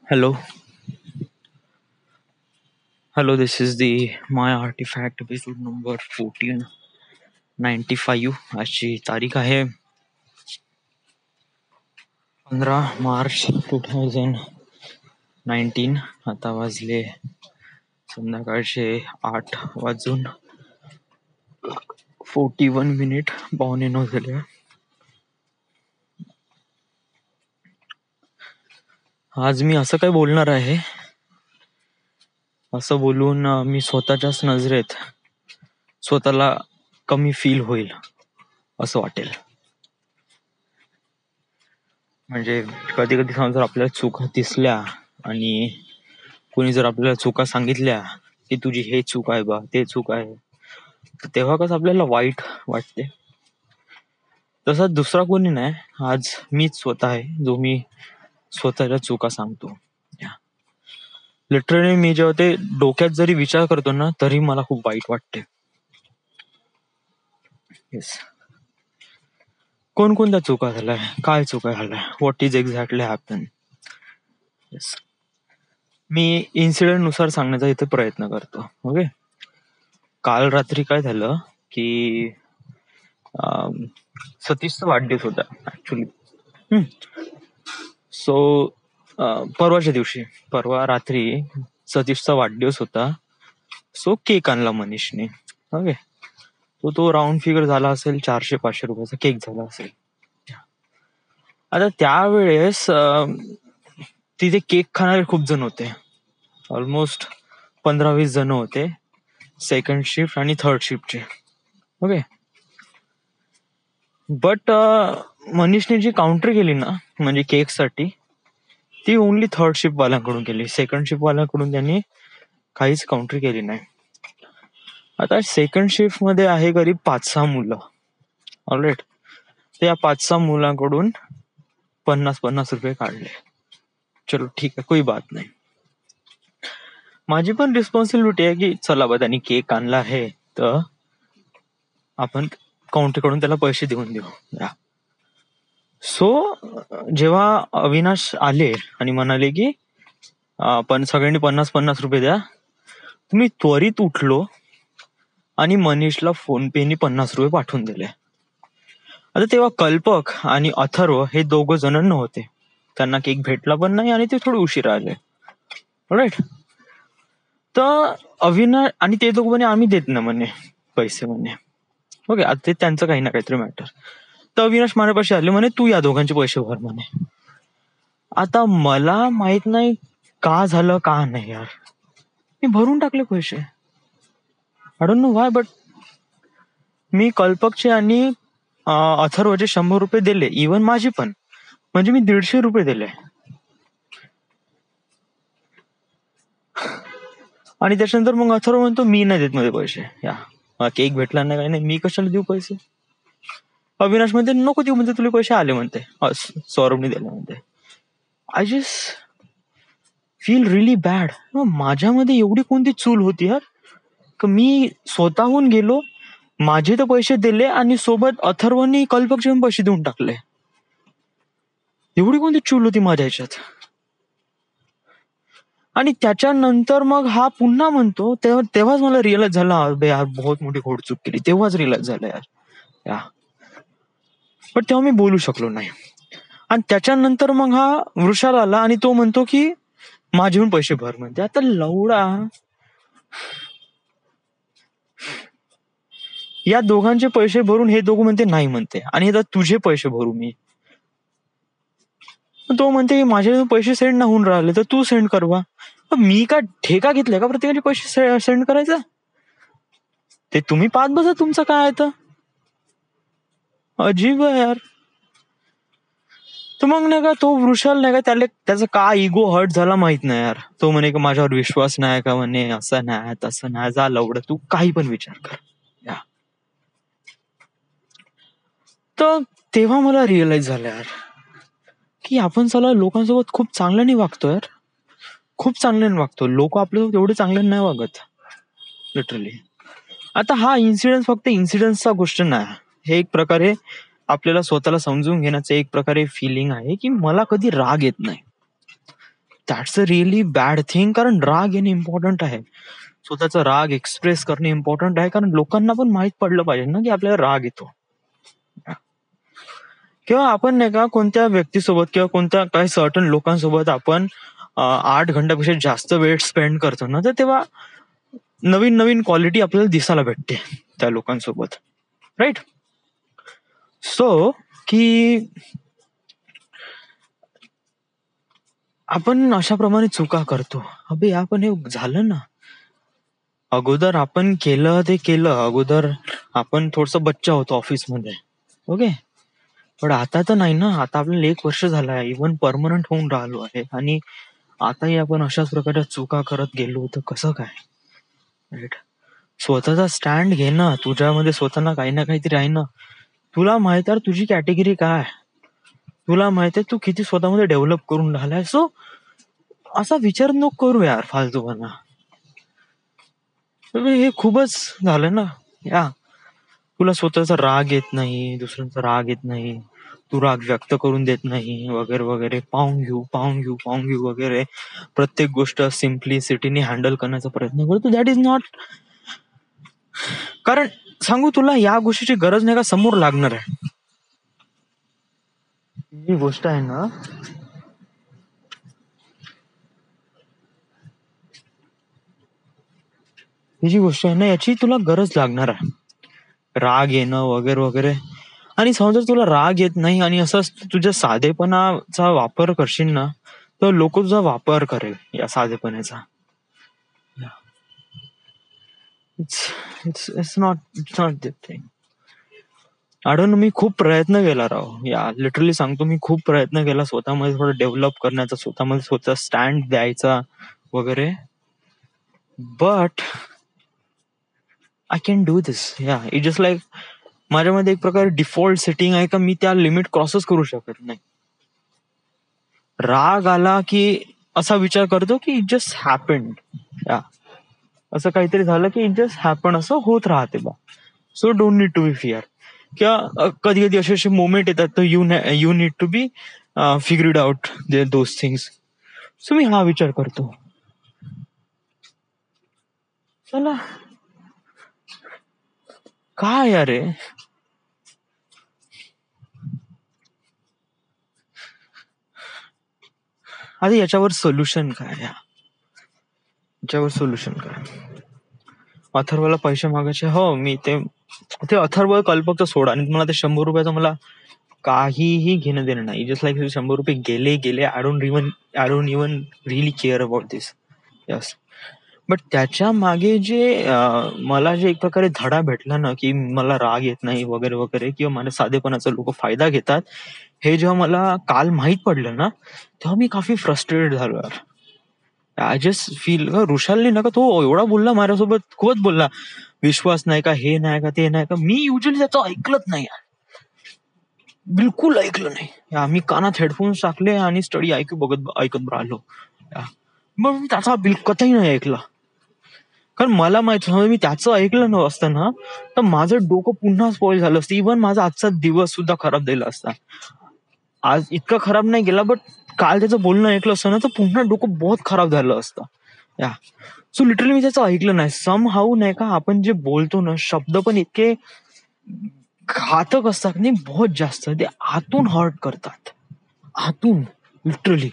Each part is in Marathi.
Hello, hello. This is the My Artifact episode number 1495. आजची तारीख आहे 15 मार्च 2019. आता वाजले संध्याकाळचे 8:41 पावणे 9 झाले. आज मी असं काय बोलणार आहे, असं बोलून मी स्वतःच्याच नजरेत स्वतःला कमी फील होईल असं वाटेल. म्हणजे कधी कधी जर आपल्याला चुका दिसल्या आणि कोणी जर आपल्याला चुका सांगितल्या की तुझी हे चूक आहे बा, ते चूक आहे, तर तेव्हा कसं आपल्याला वाईट वाटते. तसा दुसरा कोणी नाही, आज मीच स्वतः आहे जो मी स्वतःच्या चुका सांगतो. लिटरली मी जेव्हा ते डोक्यात जरी विचार करतो ना, तरी मला खूप वाईट वाटते. येस. कोणकोणत्या चुका झाल्या, काय चुका झाल्या, what is exactly happen. Yes, me incident नुसार सांगण्याचा इथे प्रयत्न करतो. ओके. काल रात्री काय झालं की सतीशचा वाढदिवस होता ऍक्च्युली. सो परवाच्या दिवशी, परवा रात्री सतीशचा वाढदिवस होता. सो केक आणला मनीषने. ओके. तो राऊंड फिगर झाला असेल 400-500 रुपयाचा केक झाला असेल. आता त्यावेळेस तिथे केक खाणारे खूप जण होते. ऑलमोस्ट 15-20 जण होते, सेकंड शिफ्ट आणि थर्ड शिफ्टचे. ओके. बट मनीषने जी काउंटर केली ना, म्हणजे केक साठी, ती ओनली थर्ड शिफ्ट वाल्यांकडून केली. सेकंड शिफ्ट वाल्यांकडून त्यांनी काहीच काउंटर केली नाही. आता सेकंड शिफ्ट मध्ये आहे करीब 5-6 मुलं. ऑलराईट. तर या 5-6 मुलांकडून 50-50 रुपये काढले. चलो ठीक आहे, कोई बात नाही. माझी पण रिस्पॉन्सिबिलिटी आहे की चला बा, त्यांनी केक आणला आहे तर आपण काउंटर कडून त्याला पैसे देऊन देऊ. सो जेव्हा अविनाश आले आणि म्हणाले की पण सगळ्यांनी 50-50 रुपये द्या, तुम्ही त्वरित उठलो आणि मनीषला फोन पेनी 50 रुपये पाठवून दिले. आता तेव्हा कल्पक आणि अथर्व हे 2 जण नव्हते, त्यांना केक भेटला पण नाही आणि ते थोडे उशिरा आले. राईट. तर अविनाश आणि ते 2 म्हणे आम्ही देत ना म्हणे पैसे म्हणे. ओके. आता ते त्यांचं काही ना काहीतरी मॅटर. तर अविनाश माझ्यापाशी आले, म्हणे तू या दोघांचे पैसे भर म्हणे. आता मला माहित नाही का झालं का नाही यार, मी भरून टाकले पैसे. I don't know why, but मी कल्पकचे आणि अथर्वचे 100 रुपये दिले. इव्हन माझी पण, म्हणजे मी 150 रुपये दिले. आणि त्याच्यानंतर मग अथर्व म्हणतो मी नाही देत मध्ये पैसे. या केक भेटला नाही, काही नाही, मी कशाला देऊ पैसे. अविनाश म्हणते नको देऊ, म्हणते तुला पैसे आले म्हणते, सौरभने दिले म्हणते. I just feel relief bad. माझ्यामध्ये एवढी कोणती चूल होती यार, मी स्वतःहून गेलो, माझे तर पैसे दिले आणि सोबत अथर्वनी कल्पकचे पण पैसे देऊन टाकले. एवढी कोणती चूल होती माझ्या ह्याच्यात. आणि त्याच्यानंतर मग हा पुन्हा म्हणतो, तेव्हाच मला रिअलाइज झालं यार, बहुत मोठी घोडचूक केली. तेव्हाच रिअलाइज झालं यार. पण तेव्हा मी बोलू शकलो नाही. आणि त्याच्यानंतर मग हा वृषाल आला आणि तो म्हणतो की माझेहून पैसे भर म्हणते. आता लवडा, या दोघांचे पैसे भरून हे दोघं म्हणते नाही म्हणते, आणि आता तुझे पैसे भरू मी. तो म्हणते माझे पैसे सेंड नाही होऊन राहिले तर तू सेंड करवा. मी का ठेका घेतलाय का प्रत्येकाचे पैसे सेंड करायचा? ते तुम्ही पाहत बसा तुमचं काय आहे. तर अजीब आहे यार. तर मग नाही का तो वृषाल नाही का, त्याचा का इगो हर्ट झाला माहित नाही यार. तो म्हणे की माझ्यावर विश्वास नाही का, म्हणे असं नाही तसं नाही. जा लवडं, तू काही पण विचार कर. तर तेव्हा मला रिअलाइज झालं यार की आपण चला लोकांसोबत खूप चांगल्याने वागतो यार, खूप चांगल्याने वागतो. लोक आपल्यासोबत एवढे चांगल्याने नाही वागत लिटरली. आता हा इन्सिडेंट फक्त इन्सिडेंटचा गोष्ट नाही, हे एक प्रकारे आपल्याला स्वतःला समजून घेण्याचं एक प्रकारे फिलिंग आहे की मला कधी राग येत नाही. That's a really bad thing. कारण राग येणे इम्पॉर्टंट आहे, स्वतःचा राग एक्सप्रेस करणे इम्पॉर्टंट आहे, कारण लोकांना पण माहित पडलं पाहिजे ना की आपल्याला राग येतो. किंवा आपण नाही का कोणत्या व्यक्तीसोबत किंवा कोणत्या काही सर्टन लोकांसोबत आपण 8 घंट्यापेक्षा जास्त वेळ स्पेंड करतो ना, तर तेव्हा नवीन नवीन क्वालिटी आपल्याला दिसायला भेटते त्या लोकांसोबत, राईट? सो की आपण अशाप्रमाणे चुका करतो. अबे आपण हे झालं ना, अगोदर आपण केलं ते केलं, अगोदर आपण थोडस बच्चा होतो ऑफिसमध्ये, ओके. पण आता तर नाही ना, आता आपल्याला 1 वर्ष झालं आहे, इव्हन परमनंट होऊन राहिलो आहे, आणि आताही आपण अशाच प्रकारच्या चुका करत गेलो तर कसं काय, राईट? स्वतःचा स्टँड घे ना, तुझ्यामध्ये स्वतःला काही ना काहीतरी आहे ना. तुला माहित आहे तुझी कॅटेगरी काय, तुला माहित आहे तू किती स्वतःमध्ये डेव्हलप करून राहिलाय. सो असा विचार नको करू यार फालतूपणा. हे खूपच झालं ना या. तुला स्वतःचा राग येत नाही, दुसऱ्यांचा राग येत नाही, तू राग व्यक्त करून देत नाही, वगैरे वगैरे, पाहून घेऊ वगैरे, प्रत्येक गोष्ट सिम्प्लिसिटीने हँडल करण्याचा प्रयत्न करतो. That is not. कारण सांगू तुला, या गोष्टीची गरज नाही का समोर लागणार आहे. ही गोष्ट आहे ना, ही जी गोष्ट आहे ना, याची तुला गरज लागणार आहे. राग येणं वगैरे वगैरे. आणि समजा तुला राग येत नाही आणि असं तुझ्या साधेपणाचा वापर करशील ना, तर लोक तुझा वापर करेल या साधेपणाचा. It's not the thing. आडून मी खूप प्रयत्न केला राव या, लिटरली सांगतो, मी खूप प्रयत्न केला स्वतःमध्ये थोडं डेव्हलप करण्याचा, स्वतःमध्ये स्वतः स्टँड द्यायचा वगैरे. बट आय कॅन डू दिस. या इट जस्ट लाईक माझ्यामध्ये एक प्रकारे डिफॉल्ट सेटिंग आहे का मी त्या लिमिट क्रॉसच करू शकत नाही. राग आला की असा विचार करतो की इट जस्ट हॅपन्ड, या असं काहीतरी झालं की इट जस्ट हॅपन, असं होत राहते बा. So don't need to be fear. किंवा कधी कधी असे असे मोमेंट येतात तर you need to be figured out those things. So मी हा विचार करतो, चला काय अरे, आता याच्यावर सोल्युशन काय, याच्यावर सोल्युशन काय? अथर्वला पैसे मागायचे, हो मी ते अथर्व कल्पकचं सोडा, आणि मला ते 100 रुपयाचं मला काहीही घेणं देणं नाही. जस्ट लाईक 100 रुपये गेले गेले. I don't even really care about this. Yes. But त्याच्या मागे जे मला जे एक प्रकारे धडा भेटला ना, की मला राग येत नाही वगैरे वगैरे, किंवा माझ्या साधेपणाचा लोक फायदा घेतात, हे जेव्हा मला काल माहित पडलं ना, तेव्हा मी काफी फ्रस्ट्रेटेड झालो यार. आय जस्ट फील, ऋषालने ना का तो एवढा बोलला माझ्यासोबत, खूपच बोलला, विश्वास नाही का, हे नाही का, ते नाही का. मी युजली त्याचं ऐकलंच नाही यार, बिलकुल ऐकलं नाही. मी कानात हेडफोन्स टाकले आणि स्टडी ऐकत राहिलो. मग मी त्याचा कथाही नाही ऐकला. कारण मला माहित मी त्याचं ऐकलं नसतं ना, तर माझं डोकं पुन्हा स्पॉइल झालं असतं. इव्हन माझा आजचा दिवस सुद्धा खराब गेला असता. आज इतका खराब नाही गेला, बट काल त्याचं बोलणं ऐकलं असतं ना, तर पुन्हा डोकं बहुत खराब झालं असतं. या सो लिटरली मी त्याचं ऐकलं नाही. सम हाऊ नाही का, आपण जे बोलतो ना, शब्द पण इतके घातक असतात नाही, बहुत जास्त. ते आतून हर्ट करतात, आतून, literally.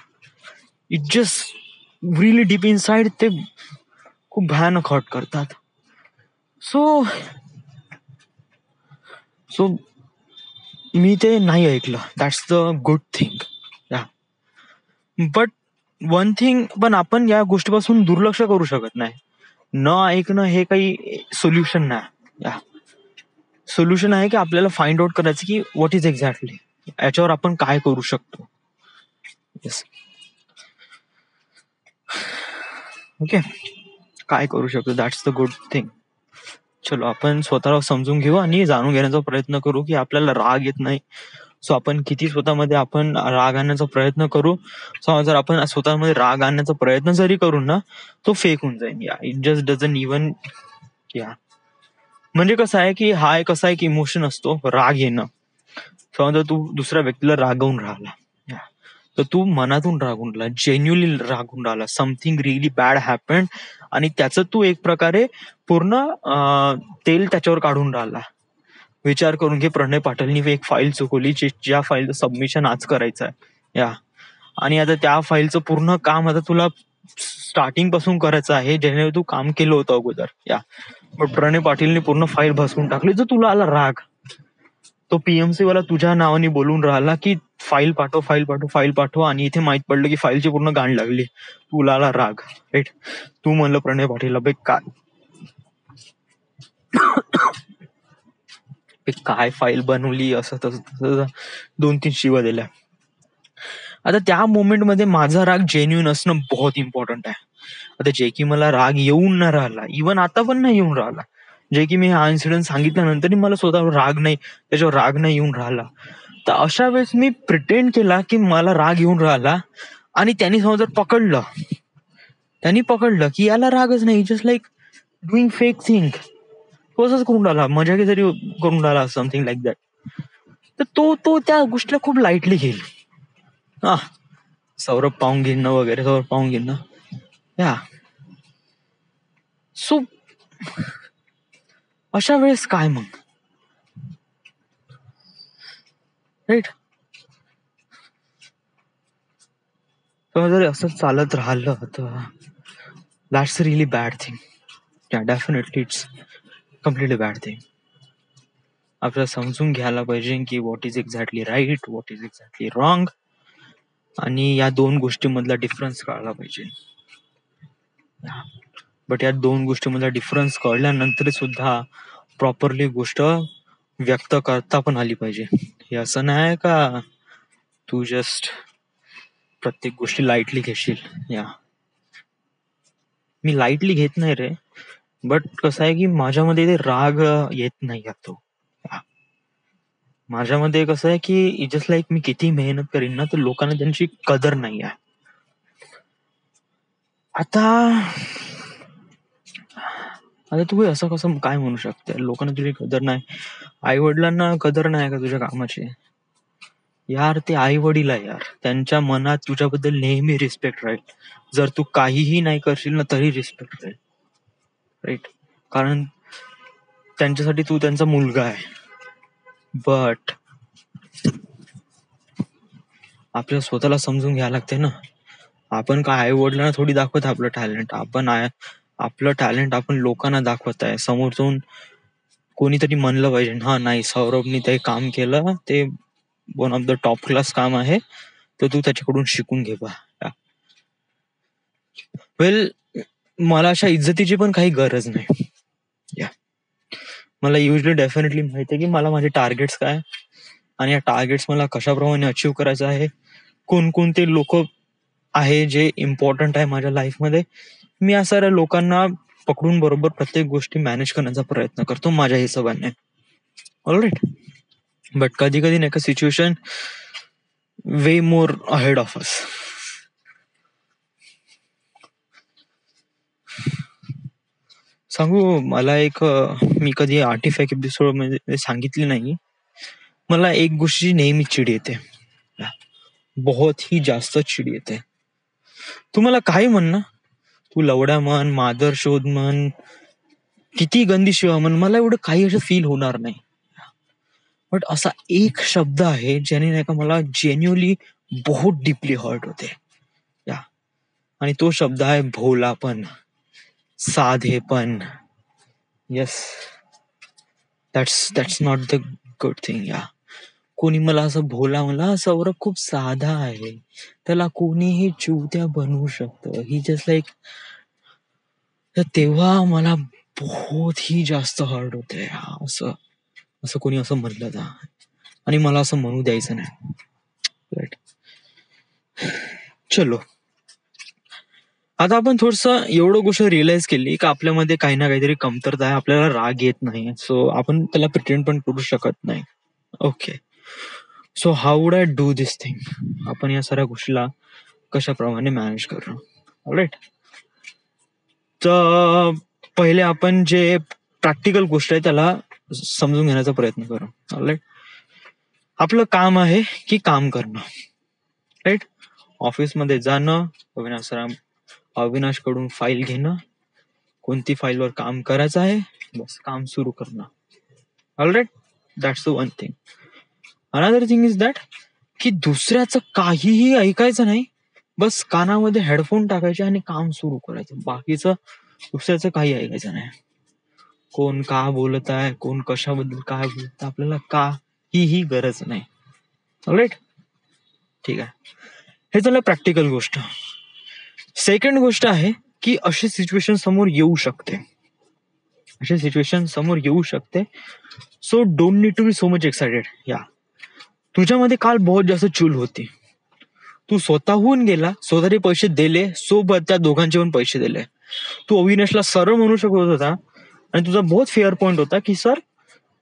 It just really deep inside ते खूप भयानक हर्ट करतात. सो मी ते नाही ऐकलं. That's the good thing. या बट वन थिंग, पण आपण या गोष्टीपासून दुर्लक्ष करू शकत नाही. न ऐकणं हे काही सोल्युशन नाही. या सोल्युशन आहे की आपल्याला फाइंड आउट करायचं की व्हॉट इज एक्झॅक्टली, याच्यावर आपण काय करू शकतो. येस, ओके, काय करू शकतो, दॅट्स द गुड थिंग. चलो आपण स्वतःला समजून घेऊ आणि जाणून घेण्याचा प्रयत्न करू की आपल्याला राग येत नाही. सो आपण किती स्वतःमध्ये आपण राग आणण्याचा प्रयत्न करू. सो जर आपण स्वतःमध्ये राग आणण्याचा प्रयत्न जरी करू ना, तो फेक होऊन जाईल. या इट जस्ट डझंट इवन. या म्हणजे कसं आहे की हा एक असा एक इमोशन असतो, राग येणं. समजा तू दुसऱ्या व्यक्तीला रागवून राहिला, तर तू मनातून रागून राहिला, जेन्युअली रागून राहिला, समथिंग रिअली बॅड हॅपन्ड, आणि त्याचं तू एक प्रकारे पूर्ण तेल त्याच्यावर काढून राहिला. विचार करून घे, प्रणय पाटीलनी एक फाईल चुकवली, ज्या फाईलचं सबमिशन आज करायचं आहे या, आणि आता त्या फाईलचं पूर्ण काम आता तुला स्टार्टिंग पासून करायचं आहे, ज्याने तू काम केलं होतं अगोदर या. पण प्रणय पाटीलने पूर्ण फाईल भसवून टाकली. जर तुला आला राग, तो पीएमसी वाला तुझ्या नावाने बोलून राहिला की फाईल पाठव, फाईल पाठव, फाईल पाठव, आणि इथे माहित पडलं की फाईलची पूर्ण गांड लागली, तुला आला राग, राईट. तू म्हणलं प्रणय पाटीलला, बे काय फाईल बनवली, असं तसं 2-3 शिव्या दिल्या. आता त्या मोमेंट मध्ये माझा राग जेन्युइन असणं बहुत इम्पॉर्टंट आहे. आता जे की मला राग येऊन नाही राहिला, इव्हन आता पण नाही येऊन राहिला, जे की मी हा इन्सिडेंट सांगितल्यानंतर मला स्वतःवर राग नाही, त्याच्यावर राग नाही येऊन राहिला. तर अशा वेळेस मी प्रिटेंड केला की मला राग येऊन राहिला, आणि त्यांनी समजा पकडलं, की याला रागच नाही, just like doing fake thing, तो असंच करून राहिला, मजा जरी करून राहिला, समथिंग लाईक दॅट. तर तो त्या गोष्टीला खूप लाईटली घेईल. हा, सौरभ पाहून घेईन ना वगैरे, सौरभ पाहून घेईन ना या. सो अशा वेळेस काय मग, राईट. जर असं चालत राहिलं तर that's really bad thing. Yeah, definitely it's completely bad thing. आपल्याला समजून घ्यायला पाहिजे की what is exactly right, what is exactly wrong, आणि या दोन गोष्टीमधला डिफरन्स कळला पाहिजे. बट या दोन गोष्टीमधला डिफरन्स कळल्यानंतर सुद्धा प्रॉपरली गोष्ट व्यक्त करता पण आली पाहिजे. हे असं नाही का तू जस्ट प्रत्येक गोष्टी लाईटली घेशील. या, मी लाईटली घेत नाही रे, बट कसं आहे की माझ्यामध्ये ते राग येत नाही तो. माझ्यामध्ये कसं आहे की जस्ट लाईक मी किती मेहनत करीन ना, तर लोकांना त्यांची कदर नाही आहे. आता तू असं कसं काय म्हणू शकते, लोकांना तुझी कदर नाही, आई वडिलांना कदर नाही का तुझ्या कामाची? यार ते आई वडील आहे यार, त्यांच्या मनात तुझ्याबद्दल नेहमी रिस्पेक्ट राहील. जर तू काहीही नाही करशील ना तरी रिस्पेक्ट राहील, राईट. कारण त्यांच्यासाठी तू त्यांचा मुलगा आहे. बट आपल्याला स्वतःला समजून घ्यायला लागते ना. आपण काय आई वडिलांना थोडी दाखवत आपलं टॅलेंट, आपलं टॅलेंट आपण लोकांना दाखवत आहे. समोरून कोणीतरी म्हणलं पाहिजे, हा नाही सौरभनी ते काम केलं, ते one of the top class काम आहे, तर तू त्याच्याकडून शिकून घे बा. वेल, मला अशा इज्जतीची पण काही गरज नाही. या, मला युजली डेफिनेटली माहिती आहे की मला माझे टार्गेट्स काय, आणि या टार्गेट्स मला कशाप्रमाणे अचीव्ह करायचं आहे, कोणकोणते लोक आहे जे इम्पॉर्टंट आहे माझ्या लाईफमध्ये. मी या साऱ्या लोकांना पकडून बरोबर प्रत्येक गोष्टी मॅनेज करण्याचा प्रयत्न करतो माझ्या हिशोबाने. ऑलराईट. बट कधी कधी नाही का situation way more ahead of us. सांगू, मला एक मी कधी आर्टिफॅक्ट एपिसोड मध्ये सांगितली नाही, मला एक गोष्टी नेहमी चिड येते, बहुत ही जास्त चिड येते. तुम्हाला काही म्हण ना, तू लवड्या म्हण, मादर शोध म्हण, किती गंदी शिवा म्हण, मला एवढं काही असं फील होणार नाही. बट असा एक शब्द आहे ज्याने नाही का मला जेन्युअली बहुत डीपली हर्ट होते या, आणि तो शब्द आहे भोलापण, साधेपण. Yes, that's not the good thing. या, कोणी मला असं भोला म्हणला, सौरभ खूप साधा आहे, त्याला कोणीही चिवत्या बनवू शकतं, ही जस्ट लाईक, तेव्हा मला बहुत ही जास्त हर्ट होते. असं कोणी असं म्हणलं तर, आणि मला असं म्हणू द्यायचं नाही. राईट. चलो, आता आपण थोडस एवढं गोष्ट रिअलाइज केली की आपल्यामध्ये काही ना काहीतरी कमतरता आहे, आपल्याला राग येत नाही, सो आपण त्याला प्रिटेंड पण करू शकत नाही. Okay, so how would I do this thing, आपण या साऱ्या गोष्टीला कशाप्रमाणे मॅनेज करू. ऑलराईट. तर पहिले आपण जे प्रॅक्टिकल गोष्ट आहे त्याला समजून घेण्याचा प्रयत्न करू. ऑलराईट. आपलं काम आहे की काम करणं, राईट. ऑफिसमध्ये जाणं, अविनाश कडून फाईल घेणं, कोणती फाईलवर काम करायचं आहे, बस काम सुरू करणं. All right, that's the one thing. Another thing is that की दुसऱ्याचं काहीही ऐकायचं नाही, बस कानामध्ये हेडफोन टाकायचे आणि काम सुरू करायचं. बाकीचं दुसऱ्याचं काही ऐकायचं नाही. कोण का बोलत आहे, कोण कशाबद्दल काय बोलत, आपल्याला काहीही गरज नाही. ऑलराईट, ठीक आहे. हे झालं प्रॅक्टिकल गोष्ट. सेकंड गोष्ट आहे की अशी सिच्युएशन समोर येऊ शकते. So don't need to be so much excited. या तुझ्यामध्ये काल बहुत जास्त चूल होती, तू स्वतःहून गेला, स्वतःचे पैसे दिले, सोबत त्या दोघांचे पण पैसे दिले. तू अविनाशला सरळ म्हणू शकत होता आणि तुझा बहुत फेअर पॉइंट होता की सर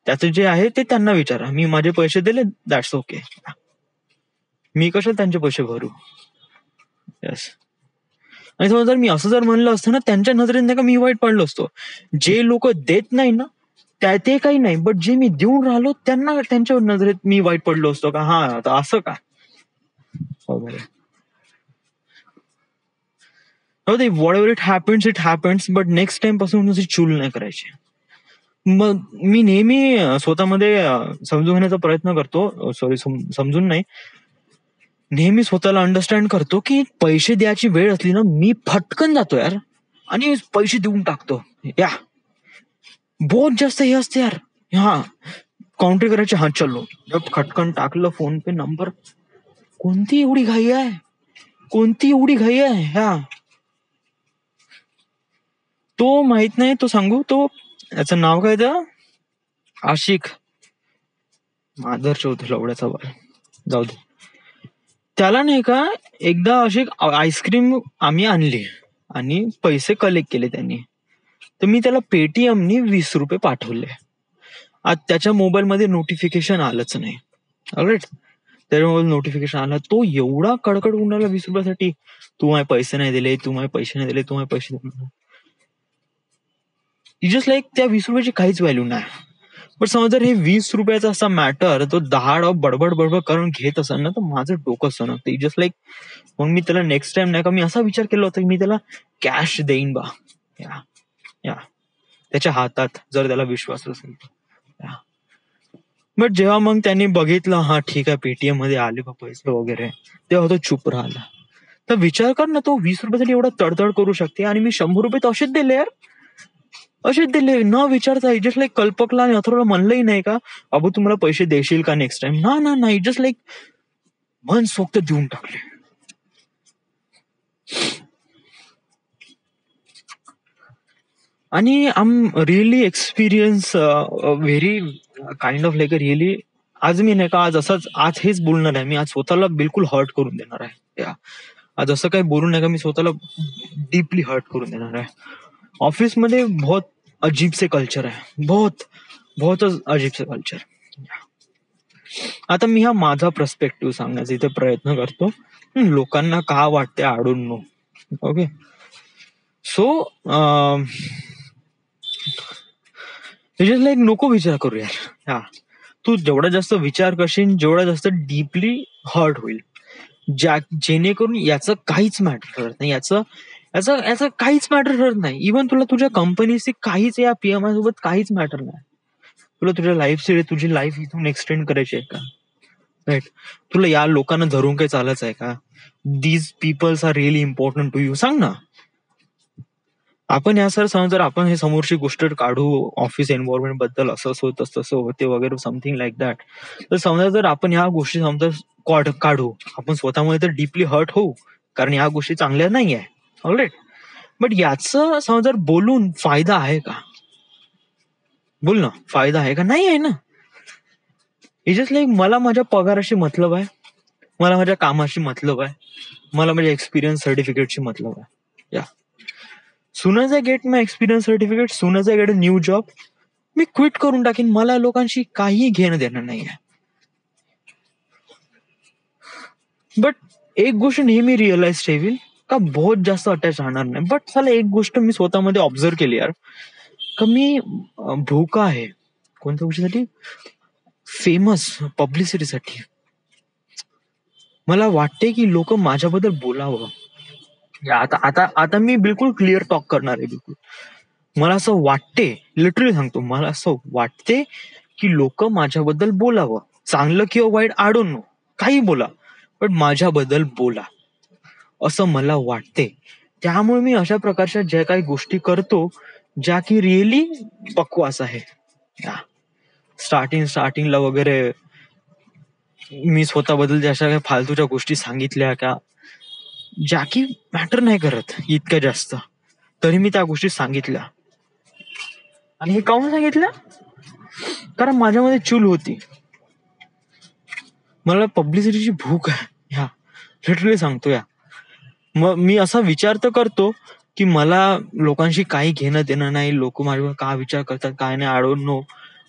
त्याचे जे आहे ते त्यांना विचारा, मी माझे पैसे दिले, दॅट्स ओके, मी कशाला त्यांचे पैसे भरू. येस. आणि समजा जर मी असं जर म्हणलं असतं ना, त्यांच्या नजरेत नाही का मी वाईट पडलो असतो. जे लोक देत नाही ना ते काही नाही, बट जे मी देऊन राहिलो त्यांना, त्यांच्या नजरेत मी वाईट पडलो असतो का, हा आता असं का वगैरे. What ever it happens, but next time पासून तुझी चूल नाही करायची. मग मी नेहमी स्वतःमध्ये समजून घेण्याचा प्रयत्न करतो, समजून नाही, नेहमी स्वतःला अंडरस्टँड करतो की पैसे द्यायची वेळ असली ना, मी फटकन जातो यार आणि पैसे देऊन टाकतो. या बहुत जास्त हे असते यार. हा काउंटर करायचे, हा चलो, जब खटकन टाकलं फोन पे नंबर, कोणती एवढी घाई आहे. ह्या तो माहित नाही, तो सांगू, तो याचं नाव काय तर आशिक, माधर चौधरी लवड्याचा बाळ, जाऊ दे. त्याला नाही का एकदा अशी आईस्क्रीम आम्ही आणली आणि पैसे कलेक्ट केले त्यांनी, तर मी त्याला पेटीएमनी 20 रुपये पाठवले. आज त्याच्या मोबाईलमध्ये नोटिफिकेशन आलंच नाही. ऑलराईट, त्याच्या मोबाईल नोटिफिकेशन आलं, तो एवढा कडकड उन्हाला 20 रुपयासाठी, तू माझे पैसे नाही दिले. जस्ट लाईक त्या 20 रुपयाची काहीच व्हॅल्यू नाही. पण समजा जर हे 20 रुपयाचा असा मॅटर तो 10 बडबड करून घेत असेल ना, तर माझं डोकं सणकतं. जस्ट लाईक, मग मी त्याला नेक्स्ट टाइम नाही का, मी असा विचार केला होता की मी त्याला कॅश देईन बा, या त्याच्या हातात, जर त्याला विश्वास असेल. बट जेव्हा मग त्यांनी बघितलं, हा ठीक आहे पेटीएम मध्ये आले बा पैसे वगैरे, तेव्हा तो चुप राहिला. तर विचार कर ना, तो 20 रुपयासाठी एवढा तडतड करू शकते आणि मी 100 रुपये तर असेच दिले यार, असेच दिले न विचारता. जस्ट लाईक कल्पकला आणि अथर्वला म्हणलंही नाही का बाबू तुम्हाला पैसे देशील का नेक्स्ट टाइम, ना, जस्ट लाईक मनसोक्त देऊन टाकले. आणि I am really experience very kind of like really. आज मी नाही का, आज हेच बोलणार आहे मी, आज स्वतःला बिलकुल हर्ट करून देणार आहे. आज असं काही बोलू नका, मी स्वतःला डीपली हर्ट करून देणार आहे. ऑफिसमध्ये बहुत अजीब से कल्चर आहे, बहुत अजीब से कल्चर. आता मी हा माझा पर्स्पेक्टिव्ह सांगण्याचा इथे प्रयत्न करतो, लोकांना का वाटते I don't no. Okay, so like नको विचार करू यार. तू जेवढा जास्त विचार करशील, जेवढा जास्त डीपली हर्ट होईल, जेणेकरून याचं काहीच मॅटर करत नाही, याचं काहीच मॅटर करत नाही. इव्हन तुला तुझ्या कंपनीचे काहीच, या पीएमआय सोबत काहीच मॅटर नाही. तुला तुझ्या लाईफची, तुझी लाईफ इथून एक्सटेंड करायची आहे का, राईट? तुला या लोकांना धरून काही चालायचं आहे का? These peoples are really important to you, सांग ना. आपण या सर जर आपण हे समोरची गोष्ट काढू ऑफिस एन्व्हायरमेंट बद्दल, असं होतं तसं होते वगैरे, समथिंग लाईक दॅट, तर समजा जर आपण ह्या गोष्टी समजा काढू, आपण स्वतःमध्ये तर डीपली हर्ट होऊ, कारण ह्या गोष्टी चांगल्या नाही आहे. ऑलराईट, बट याचं समजा जर बोलून फायदा आहे का? बोल ना, फायदा आहे का? नाही आहे ना. इट जस्ट लाईक, मला माझ्या पगाराशी मतलब आहे, मला माझ्या कामाशी मतलब आहे, मला माझ्या एक्सपिरियन्स सर्टिफिकेटची मतलब आहे. या soon as I get my experience certificate, soon as I get a new job, me quit करून टाकीन. मला लोकांशी काही घेणं देणं नाही आहे. बट एक गोष्ट नेहमी रिअलाइज ठेवील का, बहुत जास्त अटॅच राहणार नाही. बट चला, एक गोष्ट मी स्वतःमध्ये ऑब्झर्व केली यार, का मी भूका आहे कोणत्या गोष्टीसाठी, फेमस पब्लिसिटीसाठी. मला वाटते की लोक माझ्याबद्दल बोलावं. आता आता आता मी बिलकुल क्लिअर टॉक करणार आहे. बिलकुल मला असं वाटते, लिटरली सांगतो, मला असं वाटते की लोक माझ्याबद्दल बोलावं, चांगलं किंवा वाईट आय डोंट नो, काही बोला, पण माझ्याबद्दल बोला असं मला वाटते. त्यामुळे मी अशा प्रकारच्या ज्या काही गोष्टी करतो ज्या की रिअली बकवास आहे. स्टार्टिंगला वगैरे मी स्वतःबद्दल ज्या अशा काही फालतूच्या गोष्टी सांगितल्या का, ज्या की मॅटर नाही करत इतक्या जास्त, तरी मी त्या गोष्टी सांगितल्या. आणि हे काऊन सांगितलं? कारण माझ्यामध्ये चूल होती, मला पब्लिसिटीची भूक आहे. ह्या लिटरली सांगतो. मग मी असा विचार तर करतो की मला लोकांशी काही घेणं देणं नाही, लोक माझ्यावर काय विचार करतात काय नाही, आय डोंट नो.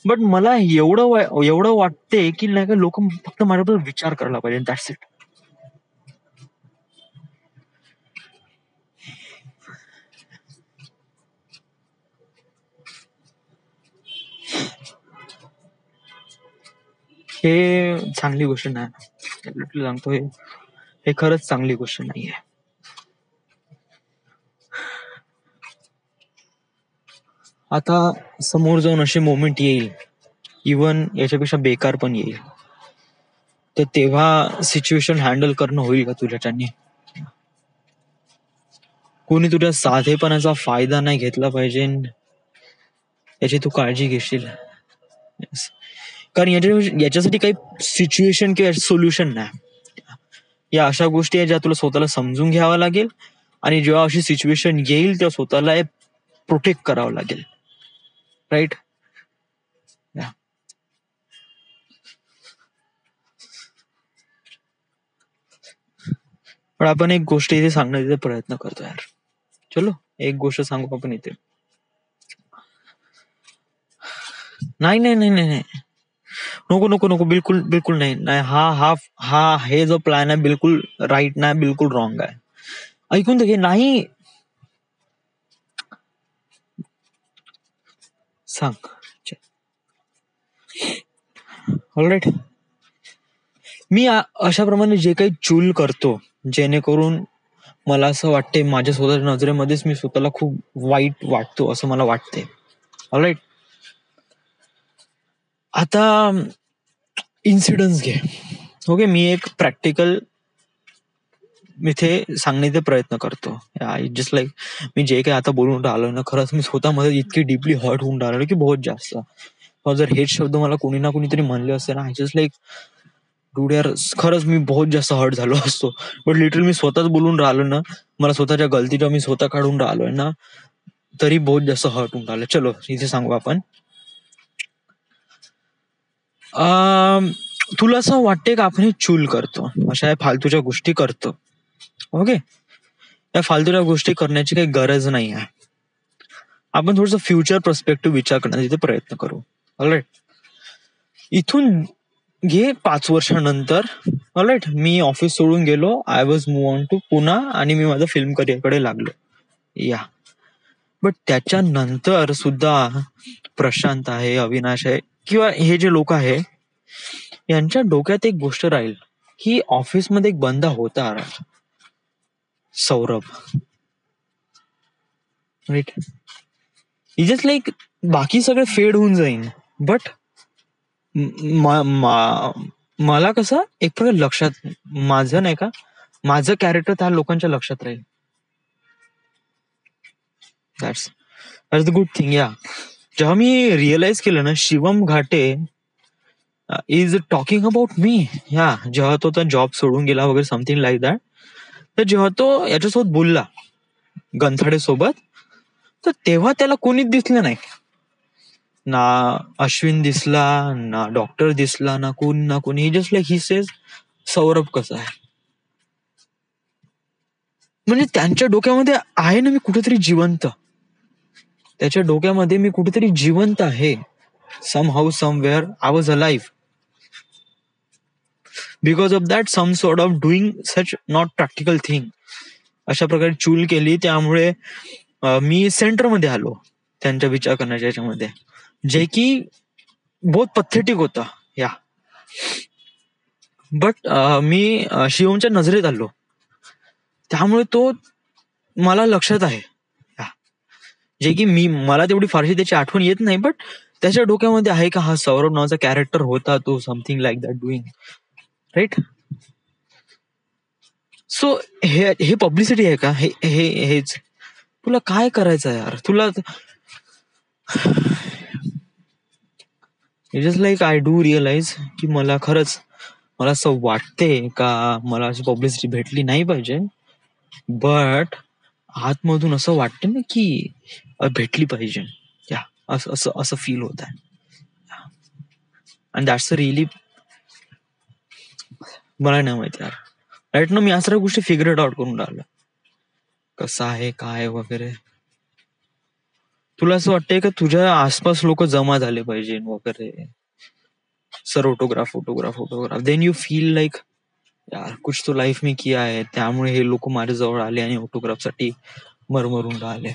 बट मला एवढं वाटते की नाही का, लोक फक्त माझ्याबद्दल विचार करायला पाहिजे, दॅट्स इट. हे चांगली गोष्ट नाही, लिटरली सांगतो. हे खरंच चांगली गोष्ट नाहीये. आता समोर जाऊन अशी मोमेंट येईल, इवन याच्यापेक्षा बेकार पण येईल, तर तेव्हा सिच्युएशन हँडल करणं होईल का तुझ्याच्यानी? कोणी तुझ्या साधेपणाचा फायदा नाही घेतला पाहिजे, याची तू काळजी घेशील. कारण याच्यासाठी काही सिच्युएशन किंवा सोल्युशन नाही. या अशा गोष्टी आहेत ज्या तुला स्वतःला समजून घ्यावं लागेल, आणि जेव्हा अशी सिच्युएशन येईल तेव्हा स्वतःला प्रोटेक्ट करावं लागेल. राईट? पण आपण एक गोष्ट इथे सांगण्याचा प्रयत्न करतो यार. चलो एक गोष्ट सांगू आपण इथे. नाही नाही नाही नाही, नको नको नको, बिलकुल बिलकुल नाही. हा हा हा हे जो प्लॅन आहे बिलकुल राईट नाही, बिलकुल रॉंग आहे. ऐकून घे. नाही सांग. ऑलराईट, मी अशाप्रमाणे जे काही चूल करतो जेणेकरून मला असं वाटते माझ्या स्वतःच्या नजरेमध्येच मी स्वतःला खूप वाईट वाटतो असं मला वाटते. ऑलराईट, आता इन्सिडन्स घे. ओके, मी एक प्रॅक्टिकल इथे सांगण्याचा प्रयत्न करतो. जस्ट लाईक मी जे काही आता बोलून राहिलो ना, खरंच मी स्वतःमध्ये इतकी डीपली हर्ट होऊन राहिलो की बहुत जास्त. जर हेच शब्द मला कोणी ना कोणीतरी म्हणले असते ना, जस्ट लाईक डूड यार, खरंच मी बहुत जास्त हर्ट झालो असतो. बट लिटरली मी स्वतःच बोलून राहिलो ना, मला स्वतःच्या गलतीच्या मी स्वतः काढून राहिलोय ना, तरी बहुत जास्त हर्ट होऊन राहिलं. चलो इथे सांगू आपण. तुला असं वाटते का आपण हे चूल करतो, अशा या फालतूच्या गोष्टी करतो. ओके, या फालतूच्या गोष्टी करण्याची काही गरज नाही आहे. आपण थोडस फ्युचर पर्स्पेक्टिव्ह विचार करण्याचा प्रयत्न करू. ऑलराईट, इथून घे 5 वर्षानंतर. ऑलराईट, मी ऑफिस सोडून गेलो, I was move on to Poona, आणि मी माझं फिल्म करिअरकडे लागलो. या बट त्याच्यानंतर सुद्धा प्रशांत आहे, अविनाश आहे, किंवा हे जे लोक आहे, यांच्या डोक्यात एक गोष्ट राहील की ऑफिसमध्ये एक बंदा होता सौरभ. राईट, जस्ट लाईक बाकी सगळे फेड होऊन जाईन, बट मला कसं एक प्रकार लक्षात, माझं नाही का, माझं कॅरेक्टर त्या लोकांच्या लक्षात राहील. That's the good thing. या जेव्हा मी रिअलाइज केलं ना, शिवम घाटे इज टॉकिंग अबाउट मी, या जेव्हा तो जॉब सोडून गेला वगैरे समथिंग लाईक दॅट, तर जेव्हा तो याच्यासोबत बोलला गंथाडे सोबत, तर तेव्हा त्याला कोणीच दिसलं नाही. ना अश्विन दिसला, ना डॉक्टर दिसला, ना कोणी. Just like he says Saurabh कसा आहे. म्हणजे त्यांच्या डोक्यामध्ये आहे ना मी कुठेतरी जिवंत, त्याच्या डोक्यामध्ये मी कुठेतरी जिवंत आहे. somehow somewhere I was alive because of that some sort of doing such not practical thing. अशा प्रकारे चूल केली, त्यामुळे मी सेंटरमध्ये आलो त्यांच्या विचार करण्याच्या याच्यामध्ये, जे की बहुत पथेटिक होता. या बट मी शिवमच्या नजरेत आलो, त्यामुळे तो मला लक्षात आहे. हा. जे की मला तेवढी फारशी त्याची आठवण येत नाही, बट त्याच्या डोक्यामध्ये आहे का हा सौरभ नावाचा कॅरेक्टर होता, तो something like that doing, right. So हे पब्लिसिटी आहे का? हेच तुला काय करायचं यार? तुला just like I do realize की मला खरंच मला असं वाटते का मला अशी पब्लिसिटी भेटली नाही पाहिजे, बट आतमधून असं वाटतं ना की भेटली पाहिजे. या असं असं असं फील होत आहे. अँड दॅट्स रिअली, मला नाही माहिती यार. राईट ना मी या सर्व गोष्टी फिगर आउट करून राहिलो, कसं आहे काय वगैरे. तुला असं वाटतंय का तुझ्या आसपास लोक जमा झाले पाहिजे वगैरे, sir photograph, then you feel like यार कुछ तो लाईफ में किया है, त्यामुळे हे लोक माझ्या जवळ आले आणि ऑटोग्राफ साठी मरमरून राहिले.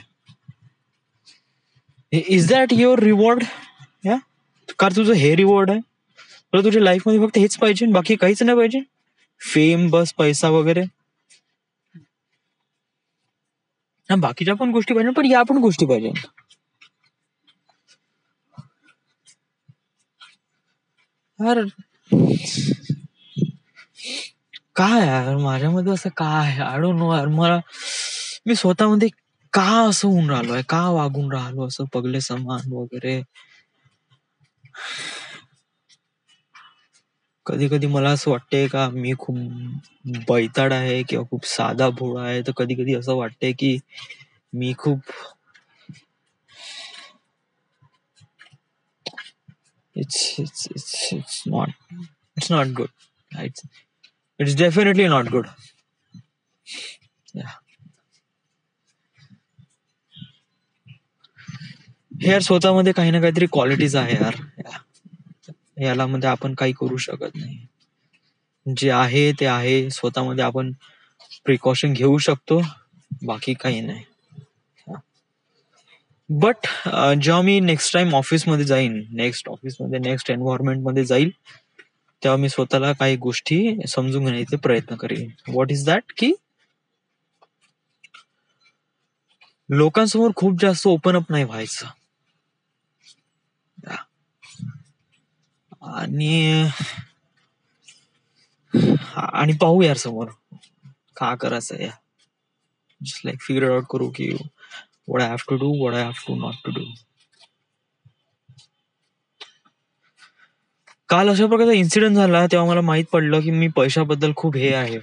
Is that your reward? या कार तुझं हे रिवॉर्ड आहे? तुला तुझ्या लाईफ मध्ये फक्त हेच पाहिजे, बाकी काहीच नाही पाहिजे? फेम, बस, पैसा वगैरे? बाकीच्या पण गोष्टी पाहिजे, पण या पण गोष्टी पाहिजे. यार काय यार माझ्यामध्ये असं काय, आय डोंट नो यार. मी स्वतःमध्ये का असं होऊन राहिलोय, का वागून राहिलो असं पगले समान वगैरे. कधी कधी मला असं वाटतंय का मी खूप बैताड आहे किंवा खूप साधा भोळा आहे, तर कधी कधी असं वाटतंय की मी खूप it's not good. It's definitely not good. Yeah. हे यार स्वतःमध्ये काही ना काहीतरी क्वालिटीज आहे यार, याला मध्ये आपण काही करू शकत नाही. जे आहे ते आहे, स्वतःमध्ये आपण प्रिकॉशन घेऊ शकतो, बाकी काही नाही. बट जेव्हा मी नेक्स्ट टाइम ऑफिसमध्ये जाईन, नेक्स्ट एन्व्हायरमेंट मध्ये जाईल, तेव्हा मी स्वतःला काही गोष्टी समजून घेण्याचा प्रयत्न करेन. व्हॉट इज दॅट की लोकांसमोर खूप जास्त ओपन अप नाही व्हायचं, आणि पाहू यार समोर का करायचं या. जस्ट लाईक फिगर आउट करू की what I have to do, what I have to not to do. काल अशा प्रकारचा इन्सिडेंट झाला, तेव्हा मला माहित पडलं की मी पैशाबद्दल खूप हे आहे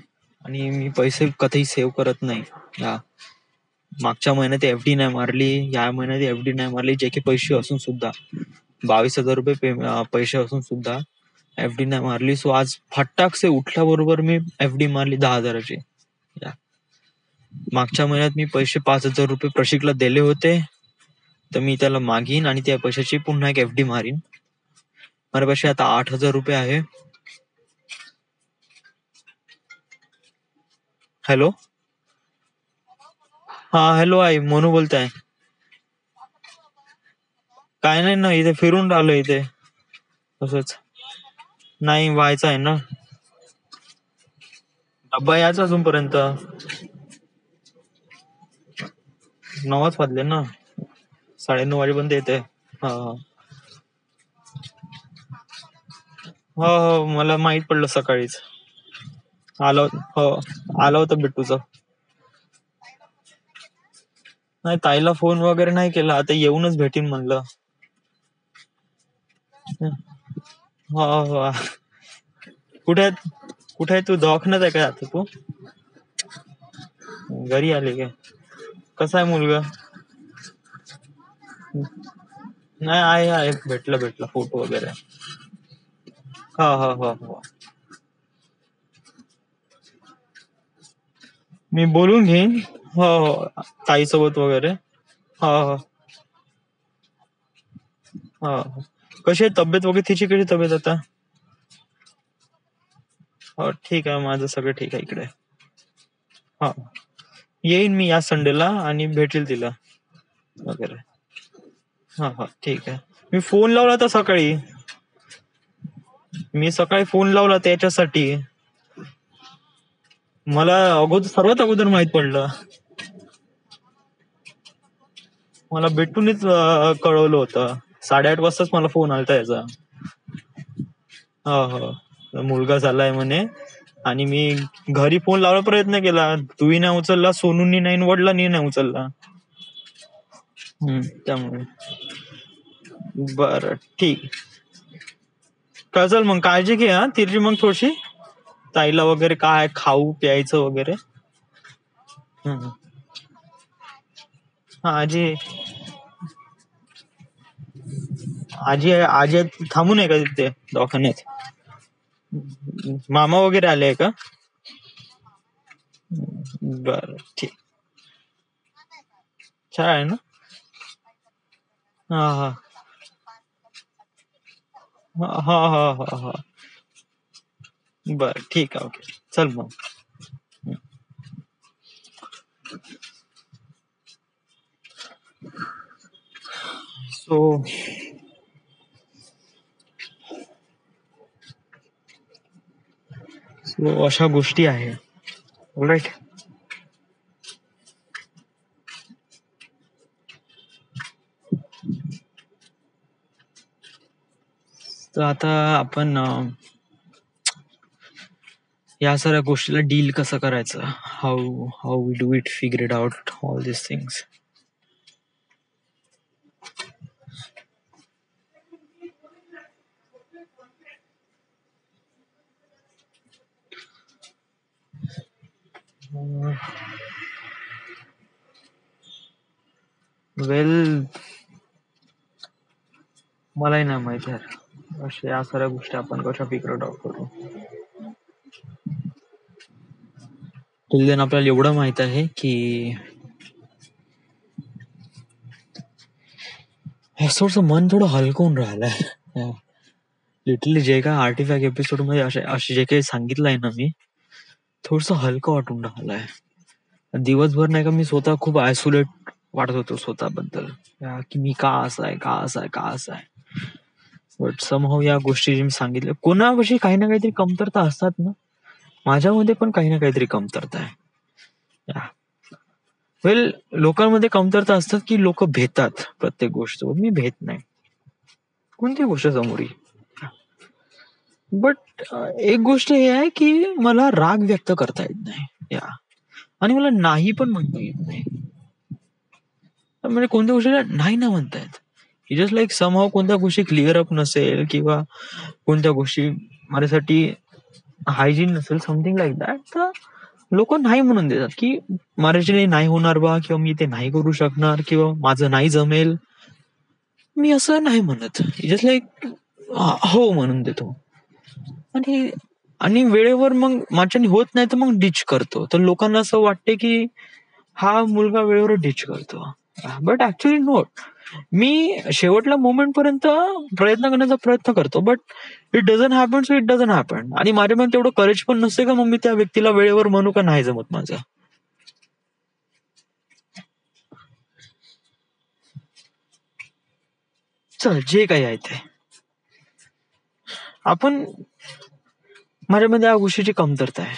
आणि मी पैसे कधीही सेव्ह करत नाही. मागच्या महिन्यात एफडी नाही मारली, या महिन्यात एफडी नाही मारली, जे की पैसे असून सुद्धा 22,000 रुपये पैसे असून सुद्धा एफडी नाही मारली. सो आज फटाक से उठल्याबरोबर मी एफडी मारली 10,000ची. मागच्या महिन्यात मी पैसे 5,000 रुपये प्रशिकला दिले होते, तर मी त्याला मागीन आणि त्या पैशाची पुन्हा एक एफडी मारीन. माझ्यापाशी आता 8,000 रुपये आहे. हॅलो, हा हॅलो आई, मनू बोलताय. काय नाही ना, इथे फिरून राहिलो इथे तसंच. नाही व्हायचं आहे ना, डब्बा यायचा अजूनपर्यंत 9च वाजले ना, 9:30 वाजेपर्यंत येते. हा हो हो, मला माहित पडलं सकाळीच. आलो हो, आला होता बिट्टूचा. नाही ताईला फोन वगैरे नाही केला, आता येऊनच भेटीन म्हणलं. हो हो. कुठे आहे तू? दवाखान्यात आहे काय आता तू? घरी आले काय? कसा आहे मुलगा? नाही आहे भेटला फोटो वगैरे. हा हा हा हा, मी बोलून घेईन. हो हो, ताईसोबत वगैरे. हो हो हो. कशी आहे तब्येत वगैरे तिची? कशी तब्येत आता? हो ठीक आहे, माझं सगळं ठीक आहे इकडे. हा, येईन मी या संडेला आणि भेटेल तिला वगैरे. हा हा ठीक आहे. मी फोन लावला होता सकाळी. मी सकाळी फोन लावला त्याच्यासाठी. मला सर्वात अगोदर माहित पडलं. मला भेटूनच कळवलं होतं. 8:30 वाजताच मला फोन आलता याचा. हो हो, मुलगा झालाय म्हणे. आणि मी घरी फोन लावायला प्रयत्न केला, तूही नाही उचलला, सोनूनी नाही, वडिलांनी नाही उचलला. त्यामुळे बरं ठीक. चल मग काळजी घे हा तिची मग थोडीशी. ताईला वगैरे काय खाऊ प्यायचं वगैरे. हा आजी आजी आजी थांबू नये का तिथे दवाखान्यात? मामा वगैरे आले का? बर ठीक. छान आहे ना. हा हा हा हा हा हा. बर ठीक आहे, ओके चल मग. सो अशा गोष्टी आहे. राईट. तर आता आपण या सगळ्या गोष्टीला डील कसं करायचं, how how we do it, figure it out, all this things. Well, मलाही नाही माहिती यार अशा या सगळ्या गोष्टी आपण कशा फिगर आउट करू. आपल्याला एवढं माहित आहे की थोडस मन थोडं हलकं होऊन राहिलंय. लिटरली जे काय आर्टिफॅक्ट एपिसोड मध्ये असे जे काही सांगितलंय ना मी, थोडस हलकं वाटून राहिलंय. दिवसभर नाही का मी स्वतः खूप आयसोलेट वाटत होतो स्वतःबद्दल, की मी का असं आहे, का असं आहे, का असं आहे. बट समहाऊ या गोष्टी जे मी सांगितल्या, कोणाविषयी काही ना काहीतरी कमतरता असतात ना. माझ्यामध्ये पण काही ना काहीतरी कमतरता आहे. वेल, लोकांमध्ये कमतरता असतात की लोक भेटतात प्रत्येक गोष्ट. मी भेट नाही कोणती गोष्ट समोरी. बट एक गोष्ट हे आहे की मला राग व्यक्त करता येत नाही. या आणि मला नाही पण म्हणता येत नाही. म्हणजे कोणत्या गोष्टीला नाही ना म्हणता येत. जस्ट लाईक समहाऊ कोणत्या गोष्टी क्लिअर अप नसेल किंवा कोणत्या गोष्टी माझ्यासाठी हायजीन नसेल, समथिंग लाईक दॅट, तर लोक नाही म्हणून देतात की माझ्याने नाही होणार बा, किंवा मी ते नाही करू शकणार, किंवा माझं नाही जमेल. मी असं नाही म्हणत, जस्ट लाईक हो म्हणून देतो. आणि आणि वेळेवर मग माझ्याने होत नाही तर मग डिच करतो. तर लोकांना असं वाटते की हा मुलगा वेळेवर डिच करतो. But actually not. मी शेवटल्या मोमेंट पर्यंत प्रयत्न करण्याचा प्रयत्न करतो, but it doesn't happen, so it doesn't happen. आणि माझ्यामध्ये तेवढं करेज पण नसते का मग मी त्या व्यक्तीला वेळेवर म्हणू का नाही जमत माझं. चल जे काही आहे ते आपण, माझ्यामध्ये या गोष्टीची कमतरता आहे.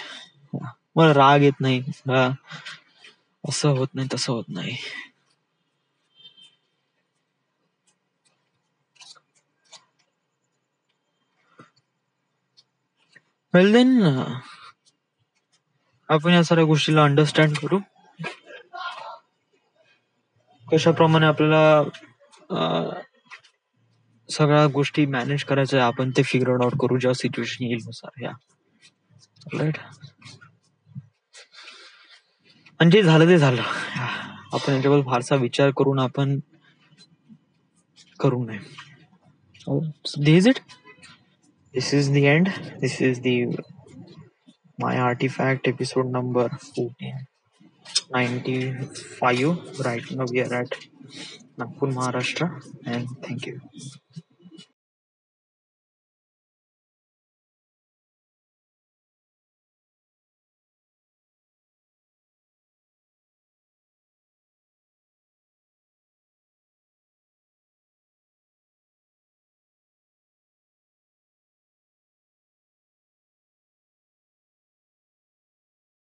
मला राग येत नाही, असं होत नाही, तसं होत नाही. वेल देन, आपण या साऱ्या गोष्टीला अंडरस्टँड करू. कशाप्रमाणे आपल्याला सगळ्या गोष्टी मॅनेज करायच्या आपण ते फिगर आउट करू जेव्हा सिच्युएशन येईल नुसार. या राईट. आणि जे झालं ते झालं. आपण याच्याबद्दल फारसा विचार करून आपण करू नये. दिस it. This is the end. This is the my artifact episode number 1495. Right now we are at Nagpur, Maharashtra, and thank you.